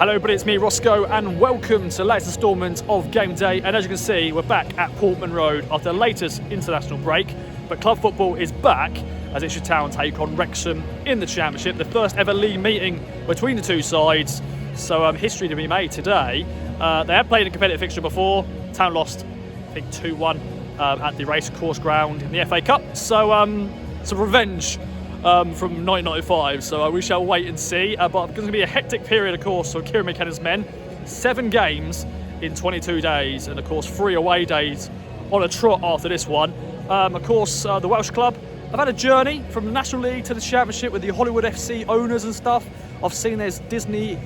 Hello, but it's me, Roscoe, and welcome to the latest instalment of Game Day. And as you can see, we're back at Portman Road after the latest international break. But club football is back as Ipswich Town take on Wrexham in the Championship, the first ever league meeting between the two sides. So history to be made today. They have played a competitive fixture before. Town lost, I think, 2-1 at the racecourse ground in the FA Cup. So some revenge from 1995, so we shall wait and see. But it's going to be a hectic period, of course, for Kieran McKenna's men. 7 games in 22 days, and of course 3 away days on a trot after this one. Of course, the Welsh club have had a journey from the National League to the Championship with the Hollywood FC owners and stuff. I've seen there's Disney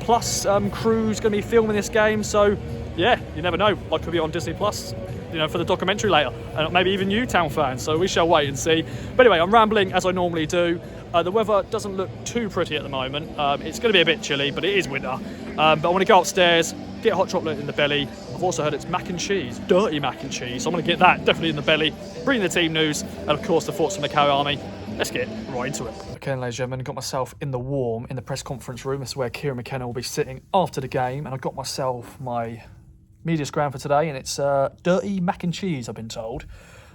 Plus crews going to be filming this game, so yeah, you never know. I could be on Disney Plus, you know, for the documentary later, and maybe even you, Town fans. So we shall wait and see. But anyway, I'm rambling as I normally do. The weather doesn't look too pretty at the moment. It's going to be a bit chilly, but it is winter. But I want to go upstairs, get hot chocolate in the belly. I've also heard it's mac and cheese, dirty mac and cheese. So I'm going to get that definitely in the belly. Bring the team news, and of course the thoughts from the Cow Army. Let's get right into it. Okay, ladies and gentlemen, got myself in the warm in the press conference room. This is where Kieran McKenna will be sitting after the game, and I've got myself my media scram for today, and it's dirty mac and cheese, I've been told.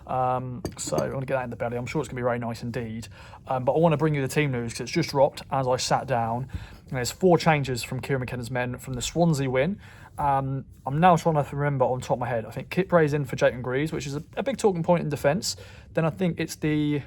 So I'm going to get that in the belly. I'm sure it's going to be very nice indeed. But I want to bring you the team news because it's just dropped as I sat down. And there's 4 changes from Kieran McKenna's men from the Swansea win. I'm now trying to remember on top of my head. I think Kit Bray's in for Jake Greaves, which is a big talking point in defence. Then I think it's the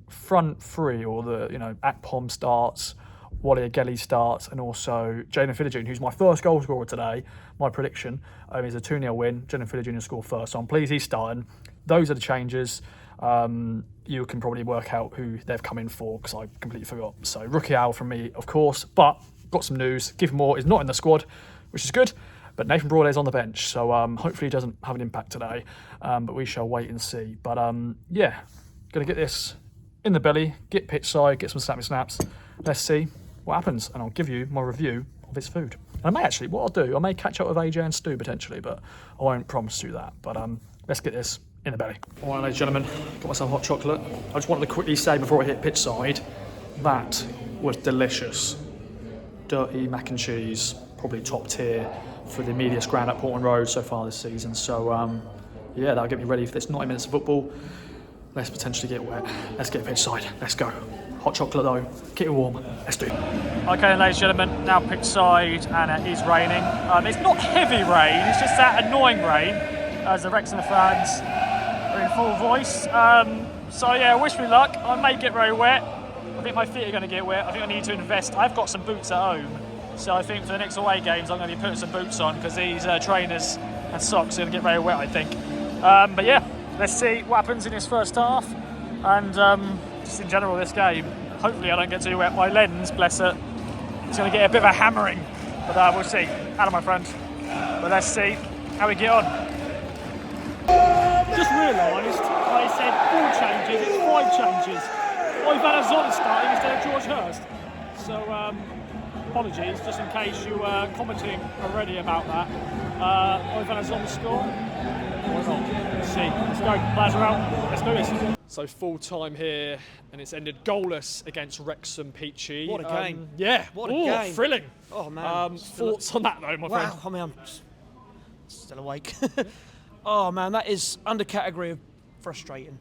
front 3, or the, you know, Akpom starts, Wally Agelli starts, and also Jalen Philogene, who's my first goal scorer today. My prediction is a 2-0 win. Jalen Philogene will score first, so I'm pleased he's starting. Those are the changes. You can probably work out who they've come in for because I completely forgot. So Rookie Al from me, of course, but got some news. Given Moore is not in the squad, which is good, but Nathan Broaday's on the bench, so hopefully he doesn't have an impact today, but we shall wait and see. But yeah, going to get this in the belly, get pitch side, get some snaps. Let's see what happens, and I'll give you my review of its food. And I may actually, what I'll do, I may catch up with AJ and Stu potentially, but I won't promise you that. But let's get this in the belly. All right, ladies and gentlemen, got myself hot chocolate. I just wanted to quickly say before I hit pitch side, that was delicious. Dirty mac and cheese, probably top tier for the media scram at Portman Road so far this season. So yeah, that'll get me ready for this 90 minutes of football. Let's potentially get wet. Let's get pitch side. Let's go. Hot chocolate though, keep it warm. Let's do it. Okay, ladies and gentlemen, now pitch side, and it is raining. It's not heavy rain, it's just that annoying rain as the Wrexham fans are in full voice. So yeah, wish me luck. I may get very wet. I think my feet are going to get wet. I think I need to invest. I've got some boots at home, so I think for the next away games I'm going to be putting some boots on because these trainers and socks are going to get very wet, I think. But yeah, let's see what happens in this first half, and just in general this game. Hopefully I don't get too wet. My lens, bless it, is going to get a bit of a hammering, but we'll see. Hello, my friend. But let's see how we get on. Just realised I said 4 changes, it's 5 changes. I've had a Zon starting instead of George Hurst. So apologies, just in case you were commenting already about that. I've had a Zon score. Why not? Let's see. Let's go. Players are out. Let's do this. So full time here, and it's ended goalless against Wrexham. Peachy. What a game! Yeah. What a game! Thrilling. Oh man. Thoughts on that though, my friend? Wow. I mean, I'm still awake. Oh man, that is under category of frustrating.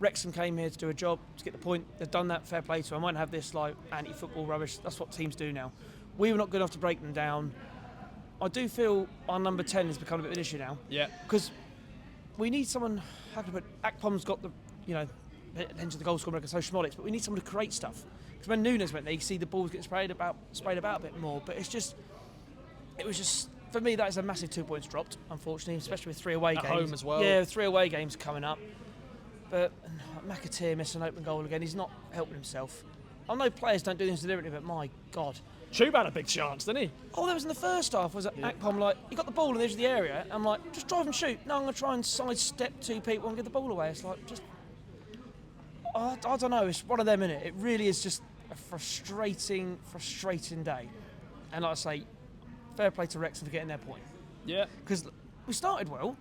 Wrexham came here to do a job, to get the point. They've done that, fair play to them. I won't have this like anti-football rubbish. That's what teams do now. We were not good enough to break them down. I do feel our number 10 has become a bit of an issue now. Yeah. Because we need someone, how can I put it, Akpom's got the, you know, attention to the goal scorer like so Schmolitz, but we need someone to create stuff. Because when Nunes went there, you see the balls get sprayed about a bit more. But it was just, for me, that is a massive 2 points dropped, unfortunately, especially with 3 away games. At home as well. Yeah, 3 away games coming up. But McAteer missed an open goal again. He's not helping himself. I know players don't do things deliberately, but my God. Tube had a big chance, didn't he? Oh, that was in the first half. Was it Akpom like, he got the ball in the edge of the area. I'm like, just drive and shoot. No, I'm going to try and sidestep 2 people and get the ball away. It's like, just, I don't know. It's one of them, innit? It really is just a frustrating day. And like I say, fair play to Wrexham for getting their point. Yeah. Because we started well,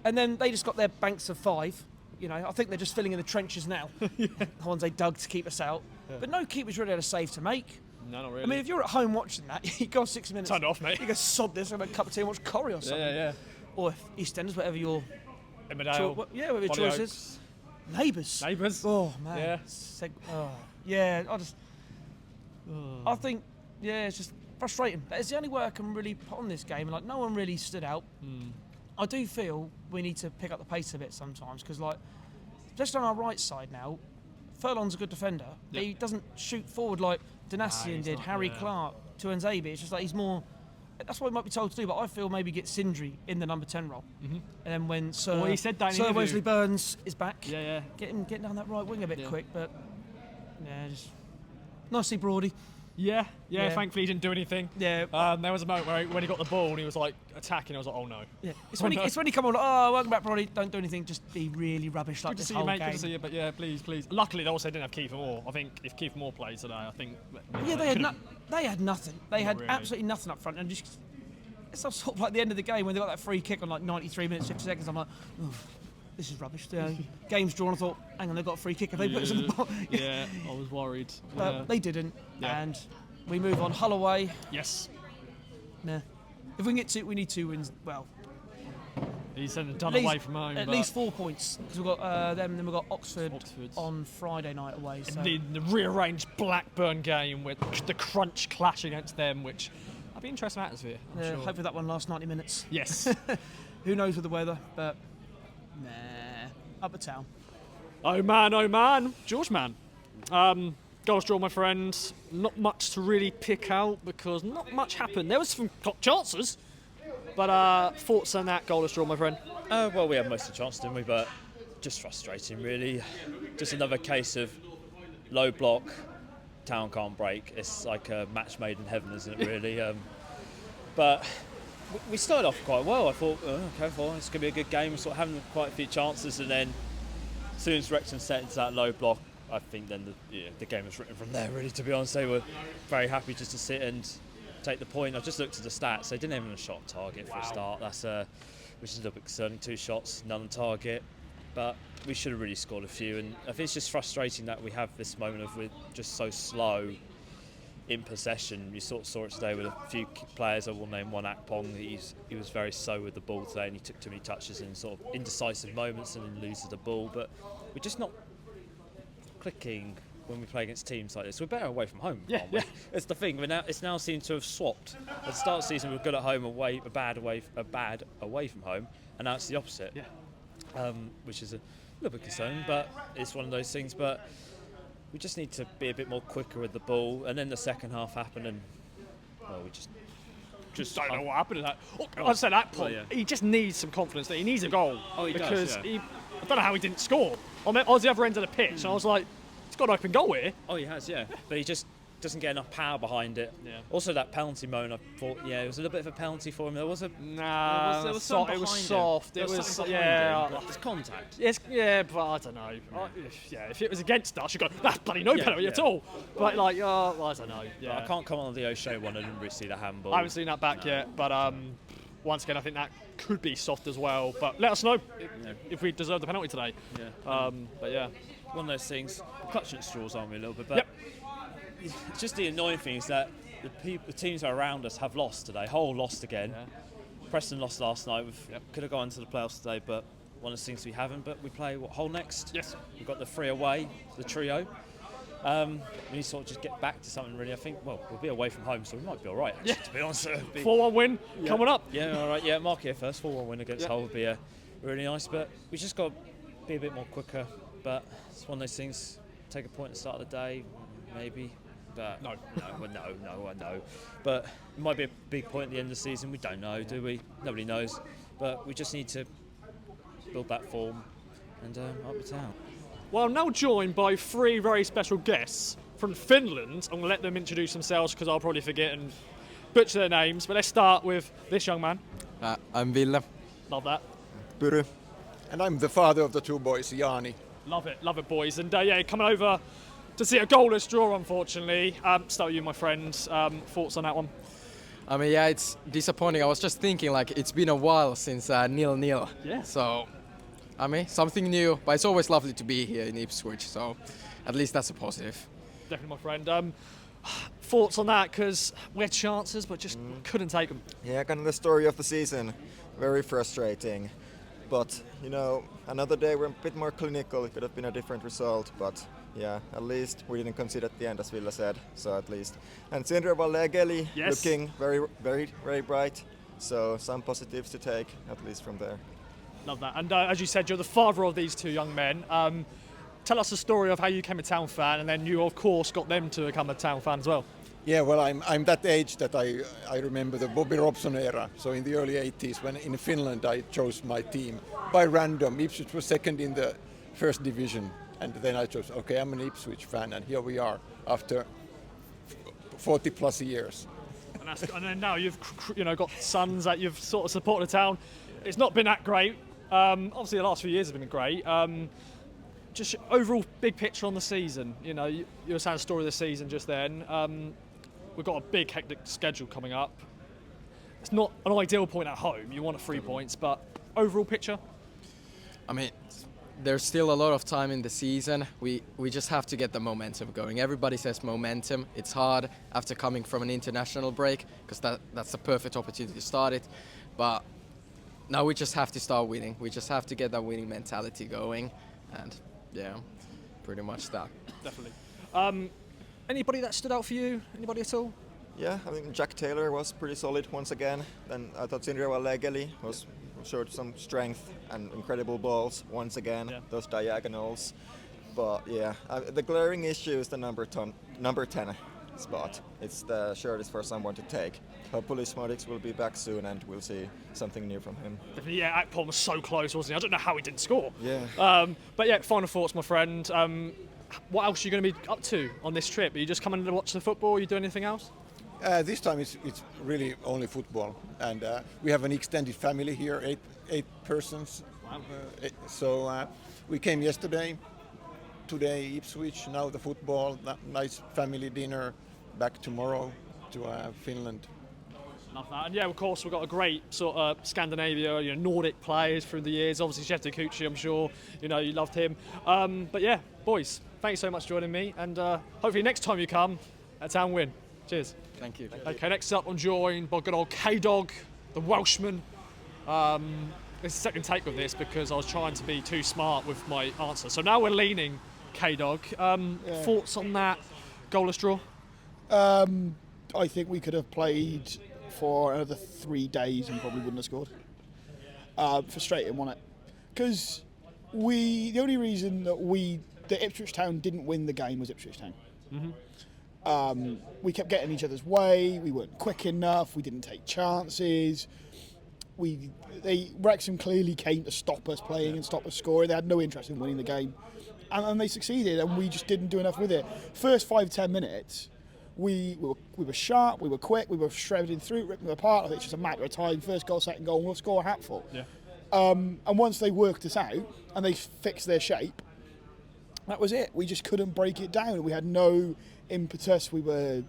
and then they just got their banks of 5. You know, I think they're just filling in the trenches now. The ones they dug to keep us out. Yeah. But no keeper's really had a save to make. No, not really. I mean, if you're at home watching that, you go 6 minutes. Turn it off, mate. You go sod this, have a cup of tea and watch Corrie or something. Yeah. Or if EastEnders, whatever your Emmerdale. whatever your choice is. Neighbours. Oh, man. Yeah. Yeah, I think, it's just frustrating. It's the only way I can really put on this game. Like, no one really stood out. I do feel we need to pick up the pace a bit sometimes because, like, just on our right side now, Furlong's a good defender, but he doesn't shoot forward like Danassian did, Harry Clark, Tuanzebe. It's just like he's more. That's what he might be told to do, but I feel maybe get Sindri in the number 10 role. And then when Sir Wesley Burns is back, get him down that right wing a bit quick. But just nicely Brody. Yeah. Thankfully, he didn't do anything. Yeah. There was a moment where when he got the ball and he was like attacking, I was like, oh no. Yeah. It's when he come on. Oh, welcome back, Brody. Don't do anything. Just be really rubbish like this whole game. Good to see you, but yeah, please. Luckily, they also didn't have Kiefer Moore. I think if Kiefer Moore played today, I think. They had nothing. They had absolutely nothing up front, and just it's sort of like the end of the game when they got that free kick on like 93 minutes, 50 seconds. I'm like, oh, this is rubbish. Game's drawn. I thought, hang on, they've got a free kick. Have they put us in the ball? Yeah, I was worried. They didn't, and we move on. Hull away. Yes. Nah. If we can get we need 2 wins. Well, he's done away from home. At least 4 points because we've got them. Then we've got Oxford on Friday night away. So. And the rearranged Blackburn game with the crunch clash against them, which I'd be interesting atmosphere. I'm sure. Hopefully that one lasts 90 minutes. Yes. Who knows with the weather, but up at town. Oh man, George man. Goals draw, my friend. Not much to really pick out because not much happened. There was some chances, but thoughts on that goalless draw, my friend? Well, we had most of the chance, didn't we? But just frustrating, really. Just another case of low block, Town can't break. It's like a match made in heaven, isn't it, really? But we started off quite well. I thought, okay, well, it's going to be a good game. We're sort of having quite a few chances, and then as soon as Wrexham set into that low block, I think then the game was written from there, really, to be honest. They were very happy just to sit and take the point. I just looked at the stats. They didn't even have a shot on target for a start. That's which is a little bit concerning. 2 shots, none on target. But we should have really scored a few. And I think it's just frustrating that we have this moment of we're just so slow in possession. You sort of saw it today with a few players. I will name one, Akpong. He was very slow with the ball today and he took too many touches in sort of indecisive moments and then loses the ball. But we're just not clicking when we play against teams like this. We're better away from home, aren't we? It's the thing. It's now seemed to have swapped. At the start of the season, we were good at home, bad away from home, and now it's the opposite. Which is a little bit concerning, but it's one of those things. But we just need to be a bit more quicker with the ball. And then the second half happened, and we just don't know what happened to that. I said that point. He just needs some confidence. That he needs a goal because I don't know how he didn't score. I was the other end of the pitch, and I was like, he's got an open goal here. Oh, he has, but he just doesn't get enough power behind it. Also, that penalty moment, I thought, it was a little bit of a penalty for him. There was a there was soft. It was soft. It was it's contact. Yes, but I don't know. If it was against us, you go, that's bloody no penalty at all. But I don't know. I can't comment on the O'Shea one. I didn't really see the handball. I haven't seen that back yet, but once again, I think that could be soft as well. But let us know if we deserve the penalty today. But one of those things. Clutching at straws, aren't we, a little bit? But it's just the annoying thing is that the teams around us have lost today. Hull lost again. Preston lost last night. We could have gone into the playoffs today, but one of the things we haven't. But we play Hull next. Yes. We've got the 3 away, the trio. We need to sort of just get back to something, really. I think, we'll be away from home, so we might be all right, actually, to be honest. 4-1 win coming up. All right, mark here first. 4-1 win against Hull would be really nice, but we just got to be a bit more quicker. But it's one of those things, take a point at the start of the day, maybe. But no, I know. But it might be a big point at the end of the season. We don't know, do we? Nobody knows. But we just need to build that form and up the town. Well, I'm now joined by 3 very special guests from Finland. I'm going to let them introduce themselves because I'll probably forget and butcher their names. But let's start with this young man. I'm Ville. Love that. Pyry. And I'm the father of the 2 boys, Jani. Love it, boys. And coming over to see a goalless draw, unfortunately. Start with you, my friend. Thoughts on that one? I mean, it's disappointing. I was just thinking, it's been a while since 0-0. Yeah. So, I mean, something new, but it's always lovely to be here in Ipswich, so at least that's a positive. Definitely, my friend. Thoughts on that? Because we had chances, but just couldn't take them. Yeah, kind of the story of the season. Very frustrating. But, another day we're a bit more clinical. It could have been a different result, but yeah, at least we didn't concede at the end, as Ville said. So at least. And Sindre Vallegeli looking very, very, very bright. So some positives to take, at least from there. Love that. And as you said, you're the father of these two young men. Tell us the story of how you became a Town fan, and then you, of course, got them to become a Town fan as well. Yeah, well, I'm that age that I remember the Bobby Robson era. So in the early 80s, when in Finland I chose my team by random. Ipswich was second in the first division, and then I chose, okay, I'm an Ipswich fan, and here we are after 40 plus years. And then now you've got sons that you've sort of supported the Town. It's not been that great. Obviously, the last few years have been great. Just overall big picture on the season. You were saying the story of the season just then. We've got a big hectic schedule coming up. It's not an ideal point at home. You want 3 points, but overall picture? I mean, there's still a lot of time in the season. We just have to get the momentum going. Everybody says momentum. It's hard after coming from an international break, because that's a perfect opportunity to start it. But now we just have to start winning. We just have to get that winning mentality going. And yeah, pretty much that. Definitely. Anybody that stood out for you? Anybody at all? Yeah, I think Jack Taylor was pretty solid once again. Then I thought Sindre Vallegeli showed some strength and incredible balls once again, those diagonals. But yeah, the glaring issue is the number 10 spot. It's the shirt is for someone to take. Hopefully Smodix will be back soon and we'll see something new from him. Yeah, Akpom was so close, wasn't he? I don't know how he didn't score. Yeah. But yeah, final thoughts, my friend. What else are you going to be up to on this trip? Are you just coming to watch the football? Are you doing anything else? This time it's really only football, and we have an extended family here, eight persons. Wow. So we came yesterday, today Ipswich, now the football, nice family dinner, back tomorrow to Finland. Love that. And yeah, of course, we've got a great sort of Scandinavia, Nordic players through the years. Obviously, Chef Takuchi, I'm sure, you loved him. But yeah, boys, thanks so much for joining me. And hopefully next time you come, a Town win. Cheers. Thank you. Okay, next up, I'm joined by good old K-Dog, the Welshman. This is the second take of this because I was trying to be too smart with my answer. So now we're leaning K-Dog. Thoughts on that goalless draw? I think we could have played for another 3 days and probably wouldn't have scored. Frustrating, wasn't it? Because the only reason that Ipswich Town didn't win the game was Ipswich Town. Mm-hmm. We kept getting each other's way. We weren't quick enough. We didn't take chances. Wrexham clearly came to stop us playing and stop us scoring. They had no interest in winning the game, and they succeeded. And we just didn't do enough with it. First 5-10 minutes. We were sharp, we were quick, we were shredding through, ripping them apart. I think it's just a matter of time. First goal, second goal, and we'll score a hatful. Yeah. And once they worked us out and they fixed their shape, that was it. We just couldn't break it down. We had no impetus. We were,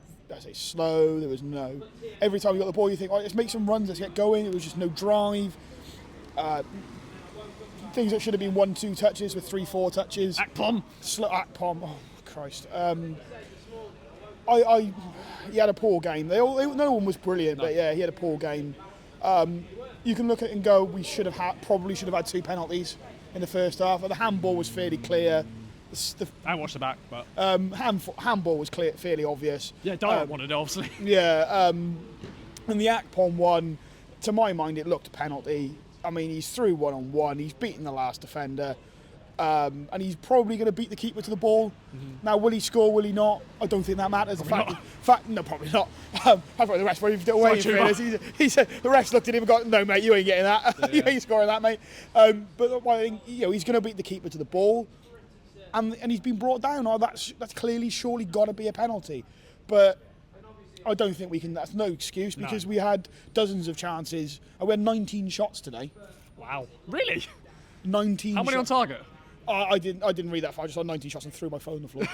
slow. There was no. Every time you got the ball, you think, let's make some runs, let's get going. It was just no drive. Things that should have been 1-2 touches with 3-4 touches. Akpom. Akpom. Oh Christ. He had a poor game. No one was brilliant, but yeah, he had a poor game. You can look at it and go, we probably should have had 2 penalties in the first half. The handball was fairly clear. I watched the back, but handball was clear, fairly obvious. Yeah, Dazzer wanted it, obviously. Yeah, and the Akpom one, to my mind, it looked a penalty. I mean, he's through 1-on-1. He's beaten the last defender. And he's probably going to beat the keeper to the ball. Mm-hmm. Now, will he score? Will he not? I don't think that matters. No, probably not. I thought the rest waved it away. He said the rest looked at him and got, "No, mate, you ain't getting that. Yeah. You ain't scoring that, mate." But I think he's going to beat the keeper to the ball, and he's been brought down. That's clearly, surely got to be a penalty. But I don't think we can. That's no excuse because we had dozens of chances. We had 19 shots today. Wow, really? 19. How many on target? I didn't read that far. I just saw 19 shots and threw my phone on the floor.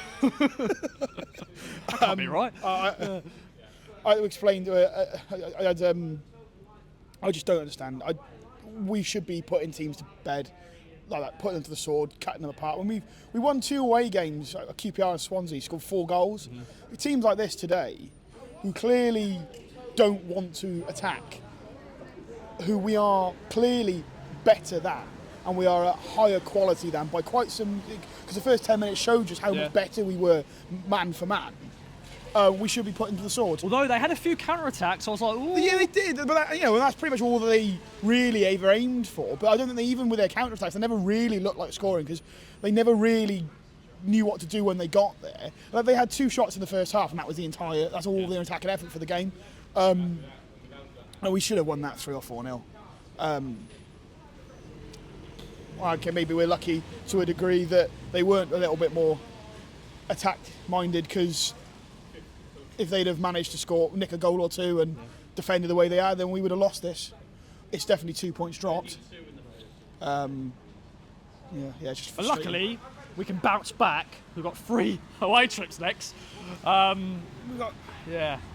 That can't be right. I explained. I just don't understand. We should be putting teams to bed. like that, putting them to the sword, cutting them apart. When we won 2 away games, like QPR and Swansea, scored 4 goals. Teams like this today, who clearly don't want to attack, who we are clearly better than, and we are at higher quality than by quite some, because the first 10 minutes showed just how much better we were man for man. We should be put into the sword. Although they had a few counter-attacks, I was like, ooh. Yeah, they did, but that, and that's pretty much all that they really ever aimed for. But I don't think they, even with their counter-attacks, they never really looked like scoring, because they never really knew what to do when they got there. Like, they had 2 shots in the first half, and that was that's all their attacking effort for the game. And we should have won that 3 or 4-0. Okay, maybe we're lucky to a degree that they weren't a little bit more attack-minded, because if they'd have managed to nick a goal or 2 and defended the way they are, then we would have lost this. It's definitely 2 points dropped. It's just But luckily, we can bounce back. We've got 3 away trips next. We've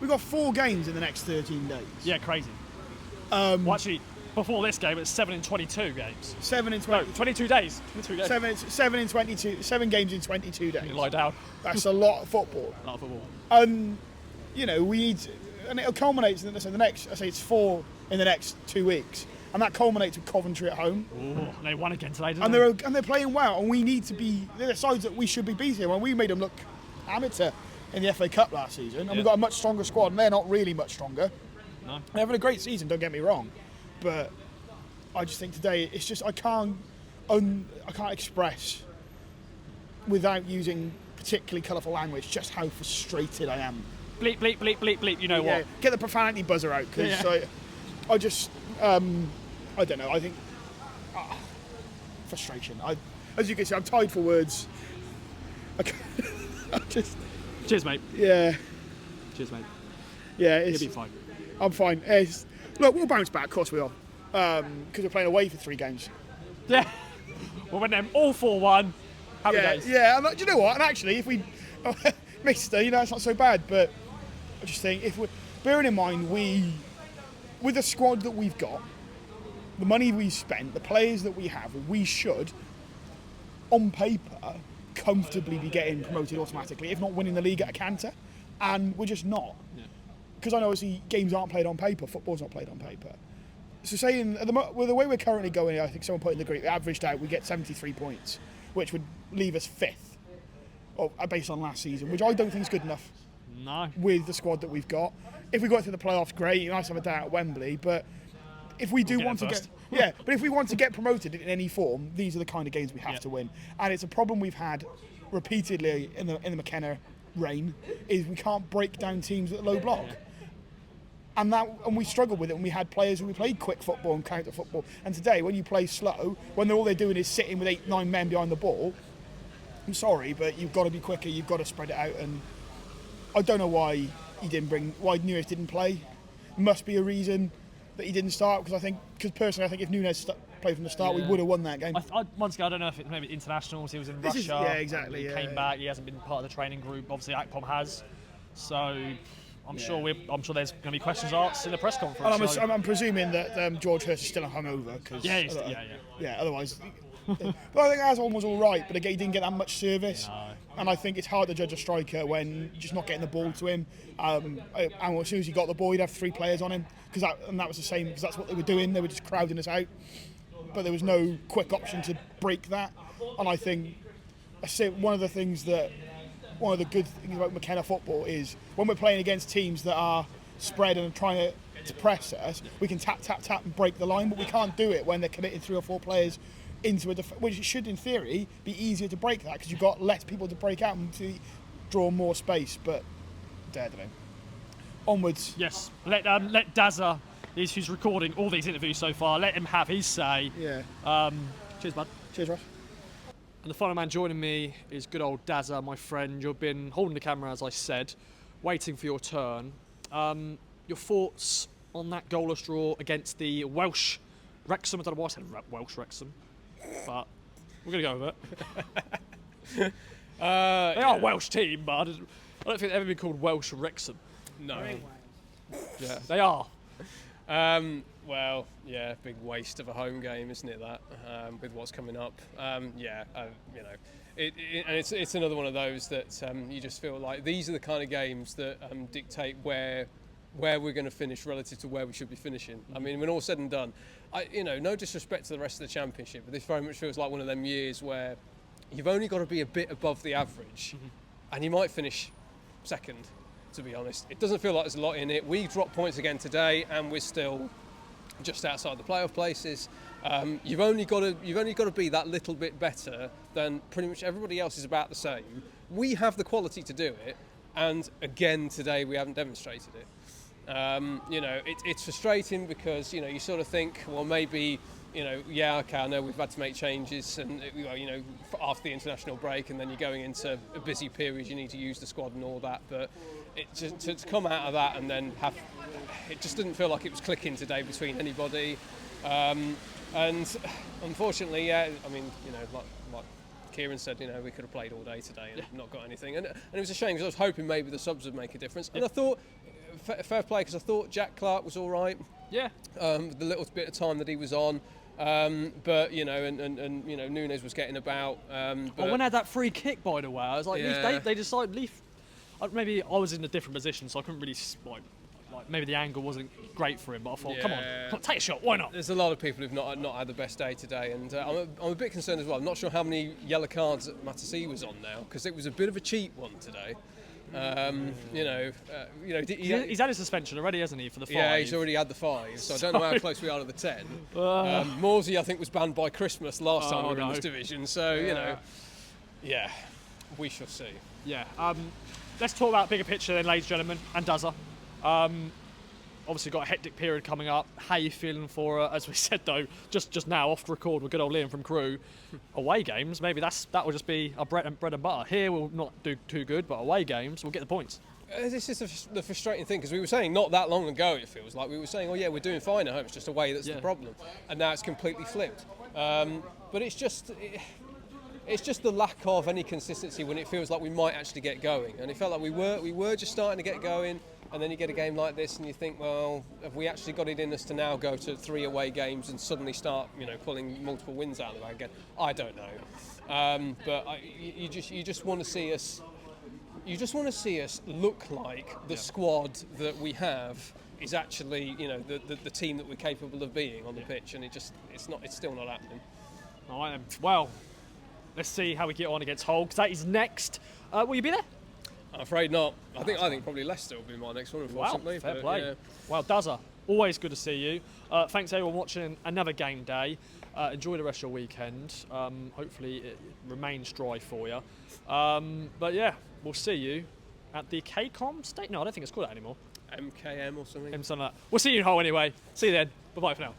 got 4 games in the next 13 days. Yeah, crazy. Well, actually, before this game, it's 7 in 22 games. 7 in 20. No, 22 days. 22 days. 7 in 22. 7 games in 22 days. You lie down. That's a lot of football. A lot of football. We need, and it'll culminate in the next. I say it's 4 in the next 2 weeks, and that culminates with Coventry at home. Ooh, they won again today, didn't they? And they're playing well, and we need to be. They're the sides that we should be beating. When we made them look amateur in the FA Cup last season, and we've got a much stronger squad, and they're not really much stronger. No. They're having a great season. Don't get me wrong, but I just think today it's just I can't express without using particularly colourful language just how frustrated I am. Bleep, bleep, bleep, bleep, bleep, you know what? Get the profanity buzzer out, because I just, I don't know, I think, frustration. As you can see, I'm tied for words. I just... Cheers, mate. Yeah. Cheers, mate. Yeah, You'll be fine. I'm fine. Look, we'll bounce back, of course we are, because we're playing away for 3 games. Yeah. We'll win them all 4-1. Happy days. Yeah, and do you know what? And actually, if we missed it, it's not so bad, but I just think, bearing in mind, with the squad that we've got, the money we've spent, the players that we have, we should, on paper, comfortably be getting promoted automatically, if not winning the league at a canter, and we're just not. Because I know, obviously, games aren't played on paper, football's not played on paper. So saying, with the way we're currently going, I think someone put in the group, averaged out, we get 73 points, which would leave us 5th, based on last season, which I don't think is good enough. No. With the squad that we've got. If we got through the playoffs, great, nice to have a day at Wembley, but if we do want to get... but if we want to get promoted in any form, these are the kind of games we have to win. And it's a problem we've had repeatedly in the McKenna reign, is we can't break down teams at low block. And we struggled with it when we had players who played quick football and counter football. And today, when you play slow, when all they're doing is sitting with 8-9 men behind the ball, I'm sorry, but you've got to be quicker, you've got to spread it out. And I don't know why Nunes didn't play. Must be a reason that he didn't start, because personally I think if Nunes played from the start, we would have won that game. Once again, I don't know if it's maybe internationals. He was in Russia. Exactly. He came back. He hasn't been part of the training group. Obviously, Akpom has. So I'm sure there's going to be questions asked in the press conference. And I'm presuming that George Hurst is still hungover. Otherwise. But I think Aswan was all right, but again, he didn't get that much service. No. And I think it's hard to judge a striker when you're just not getting the ball to him. And as soon as he got the ball, he'd have 3 players on him, and that was the same, because that's what they were doing. They were just crowding us out, but there was no quick option to break that. And I think one of the good things about McKenna football is when we're playing against teams that are spread and trying to press us, we can tap, tap, tap and break the line, but we can't do it when they're committing 3 or 4 players into which should, in theory, be easier to break that, because you've got less people to break out and to draw more space. But I don't know. Onwards. Yes. Let Dazzer, who's recording all these interviews so far, let him have his say. Yeah. Cheers, bud. Cheers, Ross. And the final man joining me is good old Dazzer, my friend. You've been holding the camera, as I said, waiting for your turn. Your thoughts on that goalless draw against the Welsh Wrexham? I don't know why I said Welsh Wrexham, but we're going to go with it. They are a Welsh team, but I don't think they've ever been called Welsh Wrexham. No. Yeah, they are. Well, yeah, big waste of a home game, isn't it? That with what's coming up, you know, and it's another one of those that you just feel like these are the kind of games that dictate where we're going to finish relative to where we should be finishing. I mean, when all's said and done, no disrespect to the rest of the championship, but this very much feels like one of them years where you've only got to be a bit above the average, and you might finish second. To be honest, it doesn't feel like there's a lot in it. We dropped points again today, and we're still just outside the playoff places. You've only got to be that little bit better than pretty much everybody else is about the same. We have the quality to do it, and again today we haven't demonstrated it. It's frustrating because you sort of think, well, maybe okay, I know we've had to make changes, and after the international break, and then you're going into a busy period, you need to use the squad and all that, but to come out of that and then it just didn't feel like it was clicking today between anybody, and unfortunately, I mean, like Kieran said, we could have played all day today and not got anything, and it was a shame because I was hoping maybe the subs would make a difference, and I thought fair play because I thought Jack Clark was all right. Yeah. The little bit of time that he was on. But Nunes was getting about. When I had that free kick, by the way, I was like, they decided leave. Maybe I was in a different position, so I couldn't really like maybe the angle wasn't great for him. But I thought, come on, take a shot. Why not? There's a lot of people who've not had the best day today, and I'm a bit concerned as well. I'm not sure how many yellow cards that Matasi was on now because it was a bit of a cheap one today. He's had a suspension already, hasn't he, for the 5? Yeah, he's already had the 5, so I don't know how close we are to the 10. Morsey, I think, was banned by Christmas last time we were in this division, so, we shall see. Yeah, let's talk about bigger picture then, ladies and gentlemen, and Dazzer. Obviously got a hectic period coming up. How are you feeling for it? As we said though, just now off the record with good old Liam from Crew, away games, maybe that will just be our bread and butter. Here we'll not do too good, but away games we'll get the points. This is the frustrating thing because we were saying not that long ago, it feels like we were saying, we're doing fine at home, it's just away that's the problem, and now it's completely flipped. But it's just the lack of any consistency when it feels like we might actually get going, and it felt like we were just starting to get going. And then you get a game like this and you think, well, have we actually got it in us to now go to 3 away games and suddenly start, pulling multiple wins out of the bag again? I don't know. But you just want to see us. You just want to see us look like the squad that we have is actually, the team that we're capable of being on the pitch, and it's still not happening. All right then. Well, let's see how we get on against Hull, because that is next. Will you be there? I'm afraid not. I think probably Leicester will be my next one, unfortunately. Wow, fair play. Yeah. Well, Dazzer, always good to see you. Thanks everyone watching another game day. Enjoy the rest of your weekend. Hopefully it remains dry for you. But yeah, we'll see you at the KCOM state. No, I don't think it's called that anymore. MKM or something. Something like that. We'll see you in Hull anyway. See you then. Bye-bye for now.